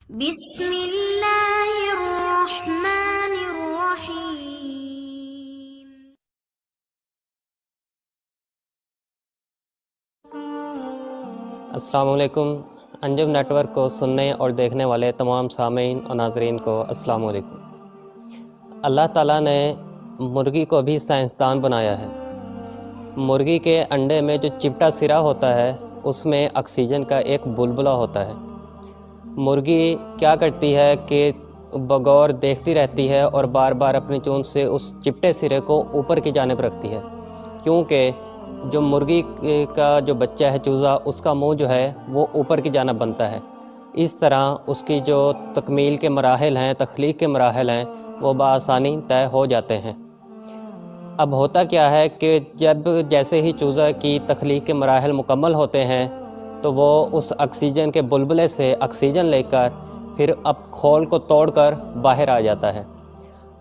بسم اللہ الرحمن الرحیم۔ السلام علیکم۔ انجم نیٹ ورک کو سننے اور دیکھنے والے تمام سامعین اور ناظرین کو السلام علیکم۔ اللہ تعالیٰ نے مرغی کو بھی سائنسدان بنایا ہے۔ مرغی کے انڈے میں جو چپٹا سرا ہوتا ہے اس میں آکسیجن کا ایک بلبلہ ہوتا ہے۔ مرغی کیا کرتی ہے کہ بغور دیکھتی رہتی ہے اور بار بار اپنی چونچ سے اس چپٹے سرے کو اوپر کی جانب رکھتی ہے، کیونکہ جو مرغی کا جو بچہ ہے چوزا، اس کا منہ جو ہے وہ اوپر کی جانب بنتا ہے۔ اس طرح اس کی جو تکمیل کے مراحل ہیں، تخلیق کے مراحل ہیں، وہ بآسانی طے ہو جاتے ہیں۔ اب ہوتا کیا ہے کہ جب جیسے ہی چوزا کی تخلیق کے مراحل مکمل ہوتے ہیں تو وہ اس آکسیجن کے بلبلے سے آکسیجن لے کر پھر اب کھول کو توڑ کر باہر آ جاتا ہے۔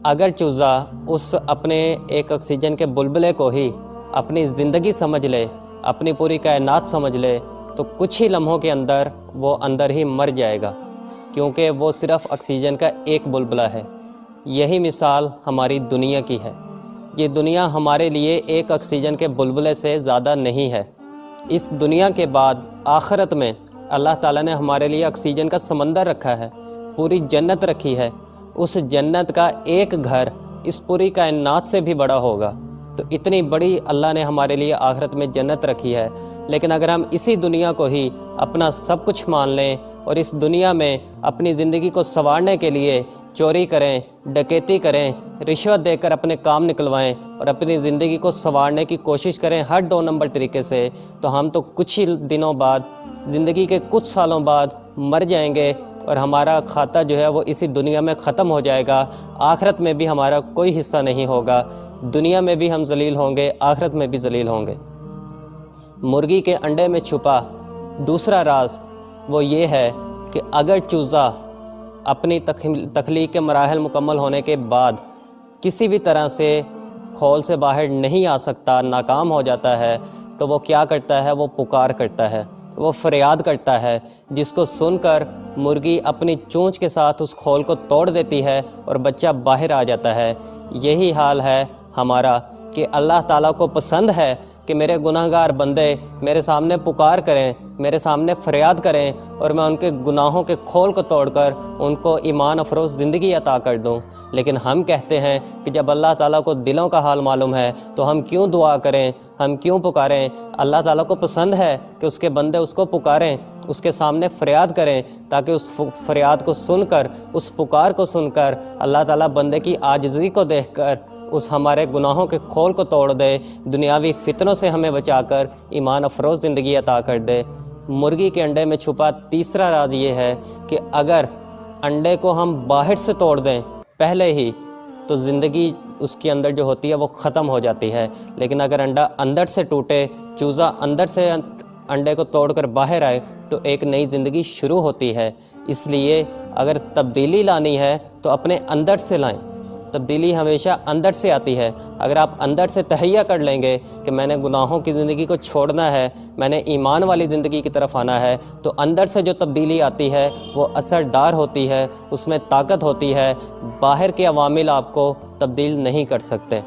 اگر چوزا اس اپنے ایک آکسیجن کے بلبلے کو ہی اپنی زندگی سمجھ لے، اپنی پوری کائنات سمجھ لے، تو کچھ ہی لمحوں کے اندر وہ اندر ہی مر جائے گا، کیونکہ وہ صرف آکسیجن کا ایک بلبلہ ہے۔ یہی مثال ہماری دنیا کی ہے۔ یہ دنیا ہمارے لیے ایک آکسیجن کے بلبلے سے زیادہ نہیں ہے۔ اس دنیا کے بعد آخرت میں اللہ تعالیٰ نے ہمارے لیے آکسیجن کا سمندر رکھا ہے، پوری جنت رکھی ہے۔ اس جنت کا ایک گھر اس پوری کائنات سے بھی بڑا ہوگا۔ تو اتنی بڑی اللہ نے ہمارے لیے آخرت میں جنت رکھی ہے، لیکن اگر ہم اسی دنیا کو ہی اپنا سب کچھ مان لیں اور اس دنیا میں اپنی زندگی کو سنوارنے کے لیے چوری کریں، ڈکیتی کریں، رشوت دے کر اپنے کام نکلوائیں اور اپنی زندگی کو سنوارنے کی کوشش کریں ہر 2 نمبر طریقے سے، تو ہم تو کچھ ہی دنوں بعد، زندگی کے کچھ سالوں بعد مر جائیں گے اور ہمارا کھاتا جو ہے وہ اسی دنیا میں ختم ہو جائے گا۔ آخرت میں بھی ہمارا کوئی حصہ نہیں ہوگا۔ دنیا میں بھی ہم ذلیل ہوں گے، آخرت میں بھی ذلیل ہوں گے۔ مرغی کے انڈے میں چھپا دوسرا راز وہ یہ ہے کہ اگر چوزا اپنی تخلیق کے مراحل مکمل ہونے کے بعد کسی بھی طرح سے کھول سے باہر نہیں آ سکتا، ناکام ہو جاتا ہے، تو وہ کیا کرتا ہے؟ وہ پکار کرتا ہے، وہ فریاد کرتا ہے، جس کو سن کر مرغی اپنی چونچ کے ساتھ اس کھول کو توڑ دیتی ہے اور بچہ باہر آ جاتا ہے۔ یہی حال ہے ہمارا کہ اللہ تعالیٰ کو پسند ہے کہ میرے گناہ گار بندے میرے سامنے پکار کریں، میرے سامنے فریاد کریں اور میں ان کے گناہوں کے کھول کو توڑ کر ان کو ایمان افروز زندگی عطا کر دوں۔ لیکن ہم کہتے ہیں کہ جب اللہ تعالیٰ کو دلوں کا حال معلوم ہے تو ہم کیوں دعا کریں، ہم کیوں پکاریں؟ اللہ تعالیٰ کو پسند ہے کہ اس کے بندے اس کو پکاریں، اس کے سامنے فریاد کریں، تاکہ اس فریاد کو سن کر، اس پکار کو سن کر اللہ تعالیٰ بندے کی عاجزی کو دیکھ کر اس ہمارے گناہوں کے کھول کو توڑ دے، دنیاوی فتنوں سے ہمیں بچا کر ایمان افروز زندگی عطا کر دے۔ مرغی کے انڈے میں چھپا تیسرا راز یہ ہے کہ اگر انڈے کو ہم باہر سے توڑ دیں پہلے ہی، تو زندگی اس کے اندر جو ہوتی ہے وہ ختم ہو جاتی ہے، لیکن اگر انڈا اندر سے ٹوٹے، چوزا اندر سے انڈے کو توڑ کر باہر آئے، تو ایک نئی زندگی شروع ہوتی ہے۔ اس لیے اگر تبدیلی لانی ہے تو اپنے اندر سے لائیں۔ تبدیلی ہمیشہ اندر سے آتی ہے۔ اگر آپ اندر سے تہیہ کر لیں گے کہ میں نے گناہوں کی زندگی کو چھوڑنا ہے، میں نے ایمان والی زندگی کی طرف آنا ہے، تو اندر سے جو تبدیلی آتی ہے وہ اثردار ہوتی ہے، اس میں طاقت ہوتی ہے۔ باہر کے عوامل آپ کو تبدیل نہیں کر سکتے۔